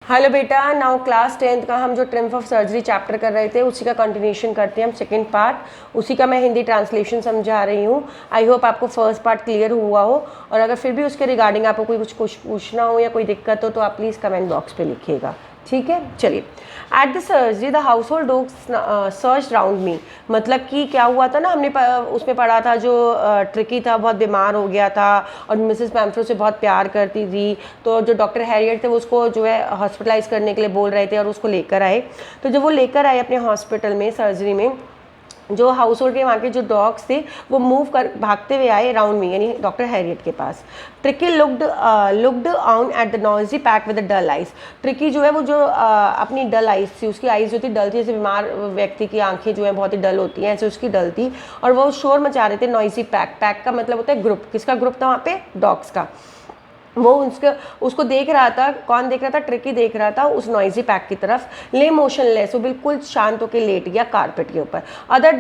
Hello बेटा, now class 10th का हम जो ट्रिम्फ ऑफ सर्जरी चैप्टर कर रहे थे उसी का कंटिन्यूशन करते हैं हम। सेकंड पार्ट उसी का मैं हिंदी ट्रांसलेशन समझा रही हूँ। आई होप आपको फर्स्ट पार्ट क्लियर हुआ हो, और अगर फिर भी उसके रिगार्डिंग आपको कोई कुछ पूछना हो या कोई दिक्कत हो तो आप प्लीज़ कमेंट बॉक्स पे लिखिएगा, ठीक है। चलिए, at the surgery the household dogs search round me, मतलब कि क्या हुआ था ना, हमने उसमें पढ़ा था जो ट्रिकी था बहुत बीमार हो गया था और मिसेस पैम्फ्रो से बहुत प्यार करती थी, तो जो डॉक्टर हैरियट थे वो उसको जो है हॉस्पिटलाइज करने के लिए बोल रहे थे और उसको लेकर आए। तो जब वो लेकर आए अपने हॉस्पिटल में सर्जरी में, जो हाउस होल्ड के वहाँ के जो डॉग्स थे वो मूव कर भागते हुए आए अराउंड मी, यानी डॉक्टर हैरियट के पास। Tricki looked on at the noisy pack with the dull eyes. Tricki जो है वो जो अपनी डल आइज थी, उसकी आइज जो थी डल थी, जैसे बीमार व्यक्ति की आंखें जो है बहुत ही डल होती हैं, ऐसे उसकी डल थी, और वो शोर मचा रहे थे। नॉइजी पैक, पैक का मतलब होता है ग्रुप। किसका ग्रुप था वहाँ पे? डॉग्स का। वो उसको देख रहा था। कौन देख रहा था? ट्रिकी देख रहा था उस नॉइजी पैक की तरफ। ले मोशनलेस, वो बिल्कुल शांत होकर लेट गया कारपेट के ऊपर। अदर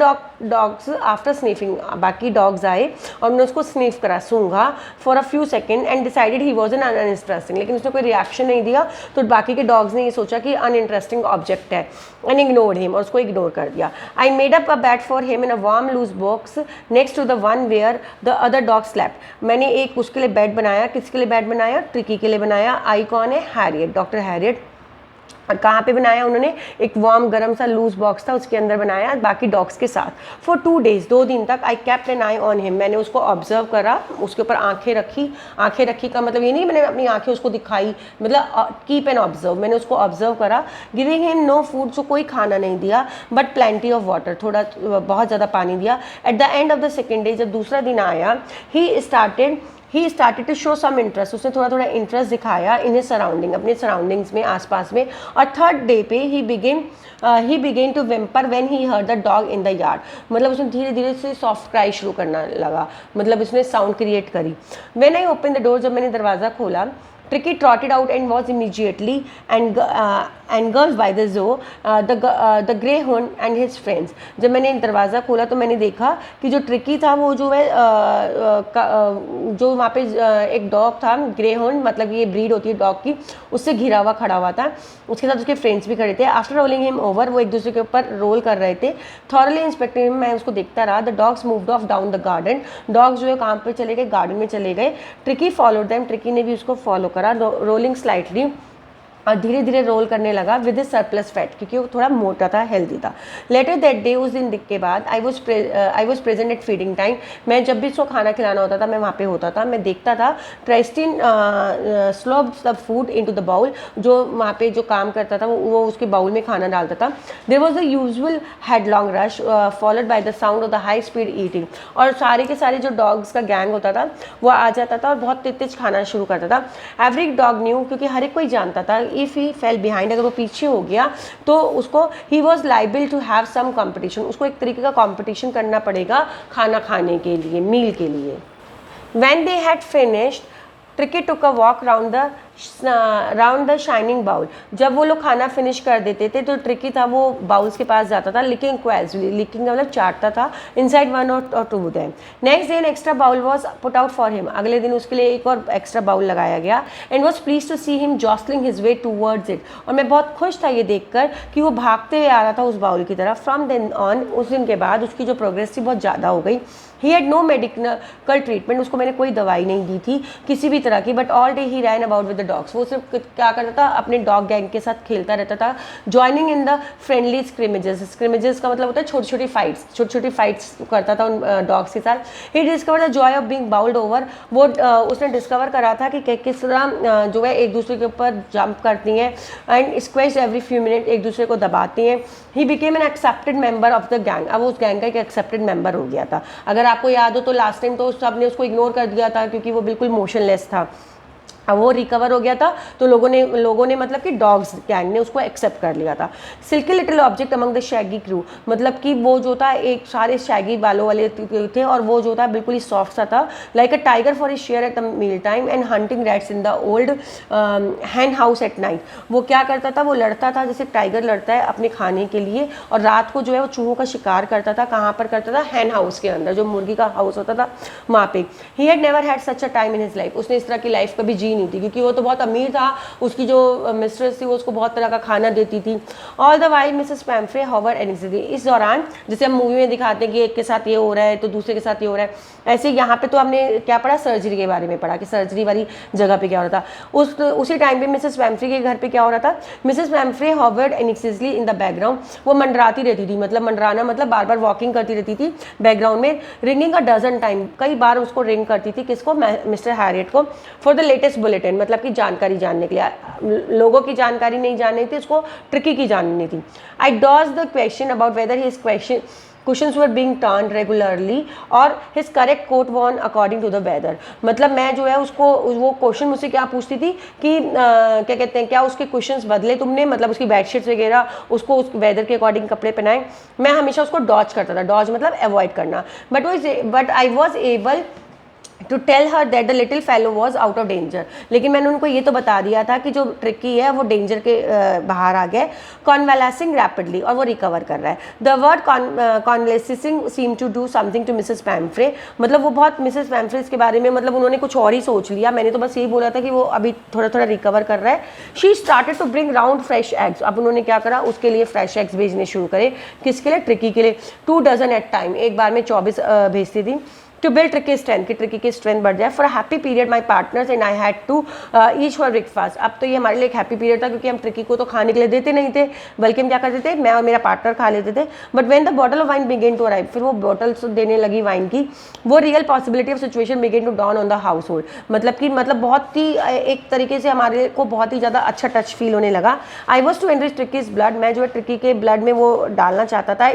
डॉग्स आफ्टर स्नीफिंग, बाकी डॉग्स आए और उन्होंने उसको स्नीफ करा, सूंघा for a few second and decided he was an uninteresting, लेकिन उसने कोई रिएक्शन नहीं दिया। तो बाकी के डॉग्स ने ये सोचा कि अनइंटरेस्टिंग ऑब्जेक्ट है एंड इग्नोर्ड हिम, और उसको इग्नोर कर दिया। I made up a bed for him in a warm loose box next to the one where the other dog slept. मैंने एक उसके लिए बेड बनाया। किसके लिए बेड बनाया? ट्रिकी के लिए बनाया। आई कौन है? Harriet, doctor Harriet. और कहाँ पे बनाया उन्होंने? एक वार्म गर्म सा लूज बॉक्स था, उसके अंदर बनाया बाकी डॉग्स के साथ। फॉर 2 days, 2 दिन तक। I kept an eye on him, मैंने उसको ऑब्जर्व करा, उसके ऊपर आंखें रखी। आंखें रखी का मतलब ये नहीं मैंने अपनी आंखें उसको दिखाई, मतलब कीप एन ऑब्जर्व, मैंने उसको ऑब्जर्व करा। गिविंग हिम नो फूड, जो कोई खाना नहीं दिया, बट प्लेंटी ऑफ वाटर, थोड़ा बहुत ज़्यादा पानी दिया। At the end of the second day, जब दूसरा दिन आया, he started to show some interest, उसने थोड़ा थोड़ा इंटरेस्ट दिखाया इन हिज सराउंडिंग, अपने सराउंडिंग्स में, आसपास में। और थर्ड डे पे he began to whimper when he heard the dog in the yard, मतलब उसने धीरे धीरे से सॉफ्ट क्राई शुरू करना लगा, मतलब उसने साउंड क्रिएट करी। When I open the door, जब मैंने दरवाज़ा खोला, Tricky trotted out and was immediately engulfed by the zoo, the greyhound and his friends. जब मैंने दरवाज़ा खोला तो मैंने देखा कि जो ट्रिकी था वो जो है जो वहाँ पे एक डॉग था, ग्रेहाउंड, मतलब ये ब्रीड होती है डॉग की, उससे घिरा हुआ खड़ा हुआ था। उसके साथ उसके फ्रेंड्स भी खड़े थे। आफ्टर रोलिंग हिम ओवर, वो एक दूसरे के ऊपर रोल कर रहे थे। थॉरली इंस्पेक्टिंग हिम, मैं उसको देखता रहा। The dogs moved of down the garden, dogs जो है कहाँ पे चले गए? गार्डन में चले गए। ट्रिकी फॉलोड देम, ट्रिकी ने भी उसको फॉलो करा, रोलिंग स्लाइटली, और धीरे धीरे रोल करने लगा विद सरप्लस फैट, क्योंकि वो थोड़ा मोटा था, हेल्दी था। लेटर दैट डे, उस दिन के बाद, I was present at feeding time, मैं जब भी उसको खाना खिलाना होता था मैं वहाँ पे होता था। मैं देखता था। Tristan slop the food into the bowl, जो वहाँ पे जो काम करता था वो उसके बाउल में खाना डालता था। There was the usual headlong rush followed by the sound of the high speed eating, और सारे के सारे जो डॉग्स का गैंग होता था वो आ जाता था और बहुत तेज खाना शुरू करता था। एवरी डॉग न्यू, क्योंकि हर एक कोई जानता था, इफ ही फेल बिहाइंड, अगर वो पीछे हो गया तो उसको he was liable to have some competition, उसको एक तरीके का कॉम्पिटिशन करना पड़ेगा खाना खाने के लिए, मील के लिए। When they had finished, Tricky took a walk round the shining bowl. जब वो लोग खाना फिनिश कर देते थे तो ट्रिकी था वो बाउल्स के पास जाता था, लिकिंग क्वेजली, लिकिंग का मतलब चाटता था, इनसाइड वन और two them. Next day an extra bowl was put out for him, अगले दिन उसके लिए एक और एक्स्ट्रा बाउल लगाया गया। And was pleased to see him jostling his way towards it, और मैं बहुत खुश था ये देखकर कि वो भागते हुए आ रहा था उस बाउल की तरफ। फ्रॉम देन ऑन, उस दिन के बाद उसकी जो प्रोग्रेस थी बहुत ज़्यादा हो गई। He had no medical treatment, उसको मैंने कोई दवाई नहीं दी थी किसी भी तरह की, but all day he ran about with the dogs, वो सिर्फ क्या करता था? अपने डॉग गैंग के साथ खेलता रहता था। ज्वाइनिंग इन द फ्रेंडली स्क्रिमेजेस, स्क्रिमेजेस का मतलब होता है छोटी छोटी फाइट्स करता था उन डॉग्स के साथ। He discover the joy of being bowled over, वो उसने डिस्कवर करा था कि किस तरह जो है एक दूसरे के ऊपर जंप करती हैं and squash every few minute, एक दूसरे को दबाती हैं। He became an accepted member of the gang, अब उस गैंग का एक एक्सेप्टेड मेंबर हो गया था। अगर आपको याद हो तो लास्ट टाइम तो सबने उसको इग्नोर कर दिया था क्योंकि वो बिल्कुल मोशनलेस था। अब वो रिकवर हो गया था तो लोगों ने मतलब कि डॉग्स गैंग ने उसको एक्सेप्ट कर लिया था। Silky little object among the shaggy crew, मतलब कि वो जो था एक सारे शैगी बालों वाले थे और वो जो था बिल्कुल ही सॉफ्ट सा था। Like a tiger for his share at the meal time and hunting rats in the old hen house at night, वो क्या करता था? वो लड़ता था जैसे टाइगर लड़ता है अपने खाने के लिए, और रात को जो है वो चूहों का शिकार करता था। कहाँ पर करता था? हैन हाउस के अंदर, जो मुर्गी का हाउस होता था वहाँ पे। He had never had such a time in his life, उसने इस तरह की लाइफ कभी जी नहीं थी, क्योंकि वो तो बहुत अमीर था, उसकी जो मिस्ट्रेस थी वो उसको बहुत तरह का खाना देती थी। All the while Mrs Pumphrey Howard anxiety, इस दौरान जैसे हम मूवी में दिखाते हैं कि एक के साथ ये हो रहा है तो दूसरे के साथ ये हो रहा है, ऐसे यहाँ पे तो हमने क्या पढ़ा, सर्जरी के बारे में पढ़ा कि सर्जरी वाली जगह पे क्या हो रहा था। उसी टाइम पे मिसेस पैम्फ्रे के घर पे क्या हो रहा था, Mrs Pumphrey hovered anxiously in the background, वो मंडराती रहती थी, मतलब मंडराना मतलब बार बार वॉकिंग करती रहती थी बैकग्राउंड में, रिंगिंग अ डजन टाइम, कई बार उसको रिंग करती थी, किसको, मिस्टर हैरियट को, फॉर द लेटेस्ट बुलेटिन, मतलब कि जानकारी जानने के लिए, लोगों की जानकारी नहीं जाननी थी उसको, ट्रिकी की जाननी थी। I dodged the question about whether his cushions were being turned regularly और his correct coat worn according to the weather, मतलब मैं जो है उसको, वो क्वेश्चन मुझसे क्या पूछती थी कि क्या कहते हैं, क्या उसके कुशन्स बदले तुमने, मतलब उसकी बेडशीट्स वगैरह, उसको उस वेदर के अकॉर्डिंग कपड़े पहनाए। मैं हमेशा उसको डॉज करता था, डॉज मतलब अवॉइड करना, but I was able to tell her that the little fellow was out of danger, लेकिन मैंने उनको ये तो बता दिया था कि जो ट्रिकी है वो डेंजर के बाहर आ गया, कॉन्वेलेसिंग रैपिडली, और वो रिकवर कर रहा है। The word convalescing seem to do something to Mrs Pumphrey, मतलब वो बहुत मिसेस पैम्फ्रे के बारे में, मतलब उन्होंने कुछ और ही सोच लिया, मैंने तो बस यही बोला था कि वो अभी थोड़ा थोड़ा रिकवर कर रहा है। She started to bring round fresh eggs, अब उन्होंने क्या करा, उसके लिए फ्रेश एग्स भेजने शुरू करे, किसके लिए, ट्रिकी के लिए, 2 डजन एट टाइम, एक बार में 24 भेजती थी, टू बिल्ड ट्रिकी स्ट्रेंथ, कि ट्रिकी की स्ट्रेंथ बढ़ जाए। For a happy period my partners and I had two each for breakfast, अब तो ये हमारे लिए एक हैप्पी पीरियड था, क्योंकि हम ट्रिकी को तो खाने के लिए देते नहीं थे, बल्कि हम क्या करते थे, मैं और मेरा पार्टनर खा लेते थे। But when the bottle of wine began to arrive, फिर वो बॉटल्स देने लगी वाइन की, वो real possibility of situation began to down on the household, मतलब बहुत ही एक तरीके से हमारे को बहुत ही ज़्यादा अच्छा टच फील होने लगा। I was to enrich Tricky's blood, मैं जो है ट्रिकी के ब्लड में वो डालना चाहता था।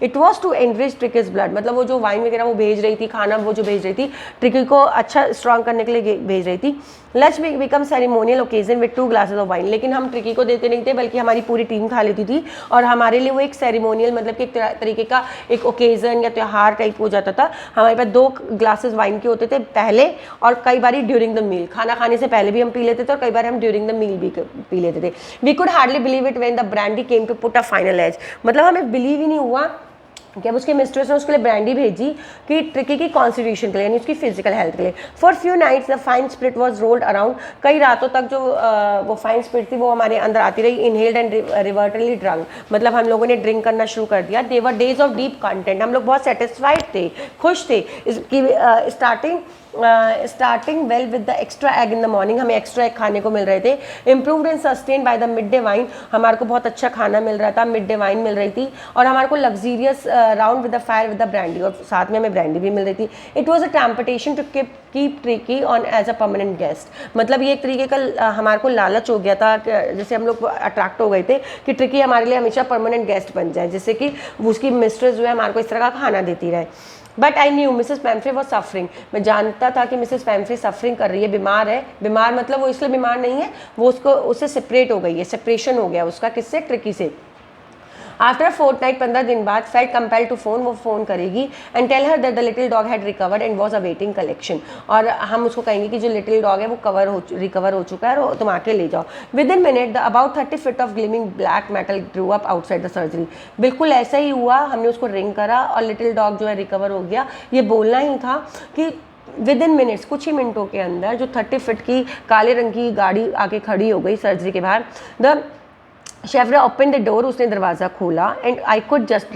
It was to enrich Tricky's blood, मतलब वो जो वाइन वगैरह वो भेज रही थी, खाना वो जो भेज रही थी, ट्रिकी को अच्छा स्ट्रांग करने के लिए भेज रही थी। Lunch become ceremonial occasion with 2 glasses of wine, लेकिन हम ट्रिकी को देते नहीं थे, बल्कि हमारी पूरी टीम खा लेती थी, और हमारे लिए वो एक सेरेमोनियल, मतलब कि एक तरीके का एक ओकेजन या त्यौहार टाइप हो जाता था। हमारे पास 2 ग्लासेस वाइन के होते थे पहले, और कई बार ड्यूरिंग द मील, खाना खाने से पहले भी हम पी लेते थे, और कई बार हम ड्यूरिंग द मील भी पी लेते थे। We could hardly believe it when the brandy came to put a final edge, मतलब हमें बिलीव ही नहीं हुआ कि अब उसके मिस्ट्रेस ने उसके लिए ब्रांडी भेजी कि ट्रिकी की कॉन्स्टिट्यूशन के लिए, यानी उसकी फिजिकल हेल्थ के लिए। For few nights the fine spirit was rolled around, कई रातों तक जो वो फाइन स्पिरिट थी वो हमारे अंदर आती रही। इनहेल्ड एंड रिवर्टली ड्रंक, मतलब हम लोगों ने ड्रिंक करना शुरू कर दिया। दे वर डेज ऑफ डीप कंटेंट, हम लोग बहुत सेटिस्फाइड थे, खुश थे। इसकी starting well with the extra egg in the morning, हमें एक्स्ट्रा एग खाने को मिल रहे थे। Improved and sustain by the mid day wine, हमारे को बहुत अच्छा खाना मिल रहा था, मिड डे वाइन मिल रही थी, और हमारे को luxurious round with the fire with the brandy, और साथ में हमें ब्रांडी भी मिल रही थी। It was a temptation to keep Tricky on as a permanent guest, मतलब ये एक तरीके का हमारे को लालच हो गया था, जैसे हम लोग अट्रैक्ट हो गए थे कि ट्रिकी हमारे लिए हमेशा परमानेंट गेस्ट बन जाए, जिससे कि उसकी मिस्ट्रेस जो है हमारे को इस तरह का खाना देती रहे। But I knew Mrs पैम्फ्रे was suffering, मैं जानता था कि मिसेस पैम्फ्रे सफरिंग कर रही है, बीमार है। बीमार मतलब वो इसलिए बीमार नहीं है, वो उससे सेपरेट हो गई है, सेपरेशन हो गया उसका, किससे, ट्रिकी से। आफ्टर फोर्टनाइट, 15 दिन बाद, फेल्ट कंपेल टू फोन, वो फोन करेगी and tell her that the little dog had recovered and was awaiting collection, और हम उसको कहेंगे कि जो लिटिल डॉग है वो रिकवर हो चुका है और तुम आके ले जाओ। Within minute the about 30 feet of gleaming black metal grew up outside the surgery, बिल्कुल ऐसा ही हुआ, हमने उसको रिंग करा और लिटिल डॉग जो है रिकवर हो गया। ये बोलना ही था कि विद इन मिनट्स, कुछ ही मिनटों के अंदर जो 30 फीट की काले रंग की गाड़ी आके खड़ी हो गई सर्जरी के बाहर। द शेफरा ओपन द डोर, उसने दरवाज़ा खोला एंड आई कुड जस्ट,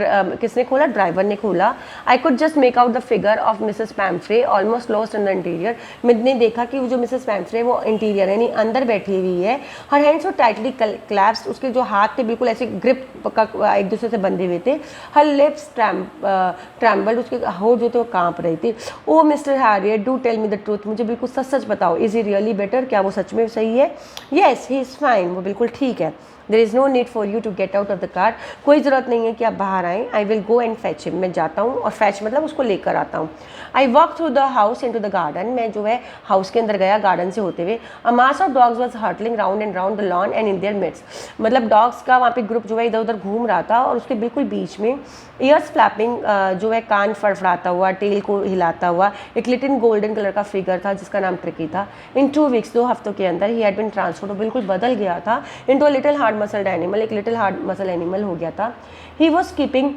किसने खोला, ड्राइवर ने खोला। I could just make out the figure of Mrs पैम्फ्रे almost lost in the interior, मैंने देखा कि वो जो मिसेस पैम्फ्रे वो इंटीरियर यानी अंदर बैठी हुई है। हर हैंड्स वो टाइटली क्लैप्स्ड, उसके जो हाथ थे बिल्कुल ऐसे ग्रिप एक दूसरे से बंधे हुए थे। हर लिप्स ट्रैम्बल्ड, उसके होठ जो थे वो कांप रही थी। Oh Mr Herriot, do tell me the truth, मुझे बिल्कुल सच सच बताओ, इज़ ही रियली बेटर, क्या वो सच में सही है? येस ही इज़ फाइन, वो बिल्कुल ठीक है। There is no need for you to get out of the car, कोई ज़रूरत नहीं है कि आप बाहर आएँ। I will go and fetch him, मैं जाता हूँ और फैच मतलब उसको लेकर आता हूँ। I walk through the house into the garden, मैं जो है हाउस के अंदर गया गार्डन से होते हुए। A mass of dogs was hurtling round and round the lawn and in their midst, मतलब डॉग्स का वहाँ पे ग्रुप जो है इधर उधर घूम रहा था और उसके बिल्कुल बीच में ईयर्स फ्लैपिंग, जो है कान फड़फड़ाता हुआ, टेल को हिलाता हुआ एक लिटिल गोल्डन कलर का फिगर था जिसका नाम ट्रिकी था। इन 2 वीक्स, 2 हफ्तों के अंदर ही हैड बीन ट्रांसफर्ड, बिल्कुल बदल गया था into a little hard muscled animal, एक लिटिल हार्ड मसल एनिमल हो गया था। ही वॉज कीपिंग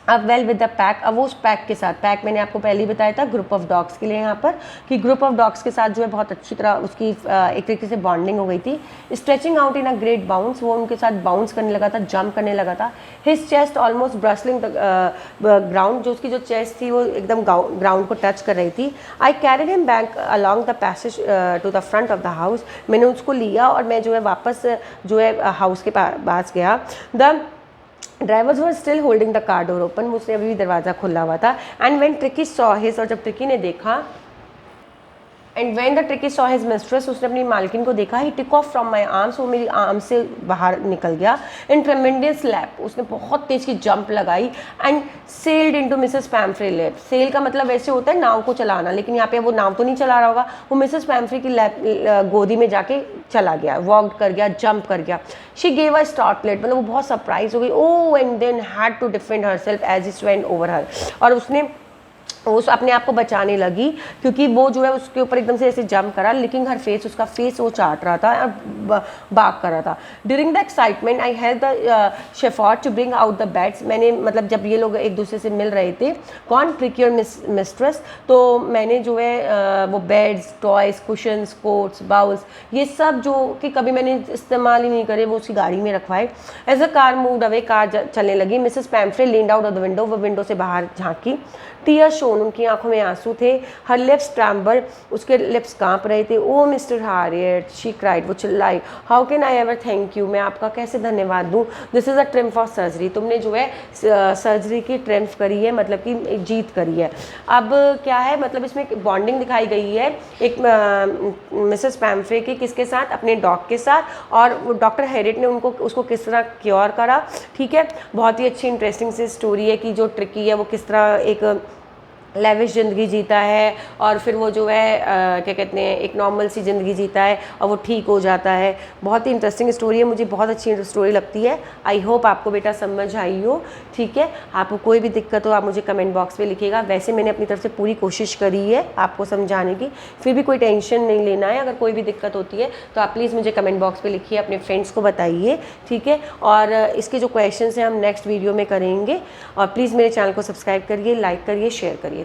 अब वेल विद द पैक, अब वो उस पैक के साथ, पैक मैंने आपको पहले ही बताया था ग्रुप ऑफ डॉग्स के लिए यहाँ पर, कि ग्रुप ऑफ डॉग्स के साथ जो है बहुत अच्छी तरह उसकी एक तरीके से बॉन्डिंग हो गई थी। Stretching out in a great bounce, वो उनके साथ बाउंस करने लगा था, जंप करने लगा था। His chest almost brushing the ground, जो उसकी जो चेस्ट थी वो एकदम ग्राउंड को टच कर रही थी। I carried him back along the passage to the front of the house, मैंने उसको लिया और मैं जो है वापस जो है हाउस के पास गया। The drivers were still holding the car door open, उसने अभी भी दरवाज़ा खुला हुआ था। And when tricky saw his, और जब ट्रिकी ने देखा, and when the tricky saw his mistress, उसने अपनी मालकिन को देखा, ही टिक ऑफ फ्रॉम माई आर्म्स, वो मेरी आर्म से बाहर निकल गया। इन ट्रेमेंडियस लैप, उसने बहुत तेज की जंप लगाई and sailed into Mrs Pumphrey lap. Sail का मतलब ऐसे होता है नाव को चलाना, लेकिन यहाँ पे वो नाव तो नहीं चला रहा होगा, वो मिसेस पैम्फ्रे की लैप गोदी में जाके चला गया, वॉक कर गया, जंप कर गया। शी गेव अ स्टार्टलेट, मतलब वो बहुत सरप्राइज हो गई। Oh and then had to defend herself as it went over her, और उसने उस अपने आप को बचाने लगी, क्योंकि वो जो है उसके ऊपर एकदम से ऐसे जंप करा, लेकिन हर फेस, उसका फेस वो चाट रहा था और बाग कर रहा था। During the excitement I help the shepherd to bring out the beds, मैंने मतलब जब ये लोग एक दूसरे से मिल रहे थे, कौन, ट्रिकी और मिस्ट्रेस, तो मैंने जो है वो beds, toys, cushions, quotes, bowls, ये सब जो कि कभी मैंने इस्तेमाल ही नहीं करे, वो उसकी गाड़ी में रखवाए। As a car moved away, car चलने लगी। Mrs Pumphrey leaned out of the window, वो विंडो से बाहर झांकी। टीयर शोन, उनकी आंखों में आंसू थे। हर लिप्स ट्रैम्बल, उसके लिप्स कांप रहे थे। ओ मिस्टर हैरियट, शी क्राइड, वो चिल्लाई, how can I ever thank you, मैं आपका कैसे धन्यवाद दूँ। This is a triumph of surgery, तुमने जो है सर्जरी की ट्रिम्फ करी है, मतलब कि जीत करी है। अब क्या है, मतलब इसमें बॉन्डिंग दिखाई गई है एक मिसेस पैम्फ्रे की किसके साथ, अपने डॉग के साथ, और डॉक्टर हैरियट ने उसको किस तरह क्योर करा। ठीक है, बहुत ही अच्छी इंटरेस्टिंग सी स्टोरी है कि जो ट्रिकी है वो किस तरह एक लेविश ज़िंदगी जीता है, और फिर वो जो है क्या कहते हैं, एक नॉर्मल सी ज़िंदगी जीता है और वो ठीक हो जाता है। बहुत ही इंटरेस्टिंग स्टोरी है, मुझे बहुत अच्छी स्टोरी लगती है। आई होप आपको बेटा समझ आई हो। ठीक है, आपको कोई भी दिक्कत हो आप मुझे कमेंट बॉक्स में लिखिएगा। वैसे मैंने अपनी तरफ से पूरी कोशिश करी है आपको समझाने की, फिर भी कोई टेंशन नहीं लेना है। अगर कोई भी दिक्कत होती है तो आप प्लीज़ मुझे कमेंट बॉक्स में लिखिए, अपने फ्रेंड्स को बताइए। ठीक है, और इसके जो क्वेश्चन हैं हम नेक्स्ट वीडियो में करेंगे। और प्लीज़ मेरे चैनल को सब्सक्राइब करिए, लाइक करिए, शेयर करिए।